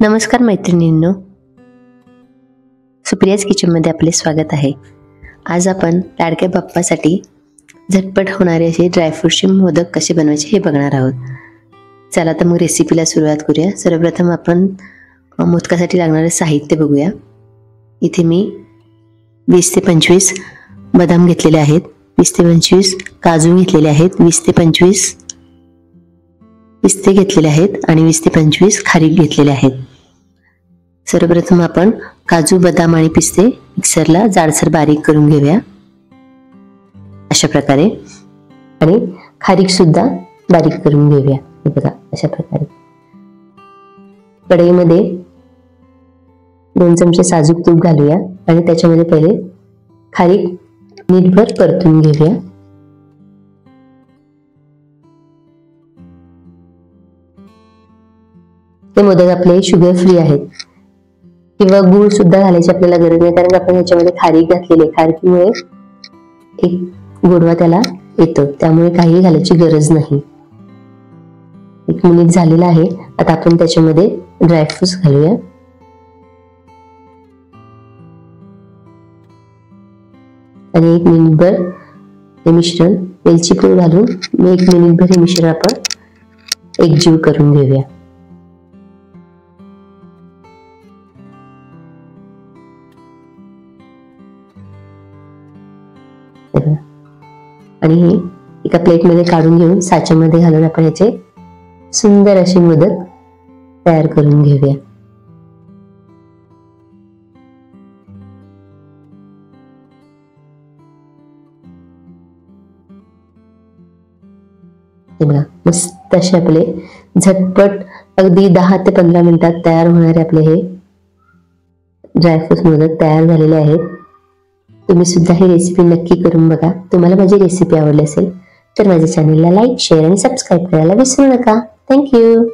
नमस्कार मैत्रिणींनो, सुप्रियाज किचनमध्ये आपले स्वागत आहे। आज आपण लाडक्या बाप्पासाठी झटपट होणारे असे ड्रायफ्रूटचे मोदक कसे बनवायचे हे बघणार आहोत। चला तर मग रेसिपीला सुरुवात करूया। सर्वप्रथम आपण मोदकासाठी लागणारे साहित्य बघूया। इथे मी 20 ते 25 बदाम घेतलेले आहेत, 20 ते 25 काजू घेतलेले आहेत, 20 ते 25 पिस्ते घेतलेले आहेत आणि 20 ते 25 खारीक घेतलेले आहेत। सर्वप्रथम आपण काजू, बदाम आणि पिस्ते मिक्सरला जाडसर बारीक करून घेऊया अशा प्रकारे, आणि खारीक सुद्धा बारीक करून घेऊया। हे बघा अशा प्रकारे। कढईमध्ये 2 चमचे साजूक तूप घालूया आणि त्याच्यामध्ये पहिले खारीक नीटभर परतून घेऊया। हे मोदक आपले शुगर फ्री आहेत, किंवा गूळ सुद्धा घालायची आपल्याला गरज नाही, कारण आपण याच्यामध्ये खारीक घातलेली, खारकीमुळे एक गोडवा त्याला येतो, त्यामुळे काही घालायची गरज नाही। 1 मिनिट झालेला आहे। आता आपण त्याच्यामध्ये ड्रायफ्रुट्स घालूया आणि 1 मिनिटभर हे मिश्रण वेलची पूड घालून 1 मिनिटभर हे मिश्रण आपण एकजीव करून घेऊया। आणि हे एका प्लेटमध्ये काढून घेऊन साच्यामध्ये घालून आपण याचे सुंदर असे मोदक तयार करून घेऊया। बघा मस्त असे आपले झटपट अगदी 10 ते 15 मिनिटात तयार होणारे आपले हे ड्रायफ्रूट मोदक तयार झालेले आहेत। तुम्ही सुद्धा ही रेसिपी नक्की करून बघा। तुम्हाला माझी रेसिपी आवडली असेल तर माझ्या चॅनलला लाईक, शेअर आणि सबस्क्राईब करायला विसरू नका। थँक्यू।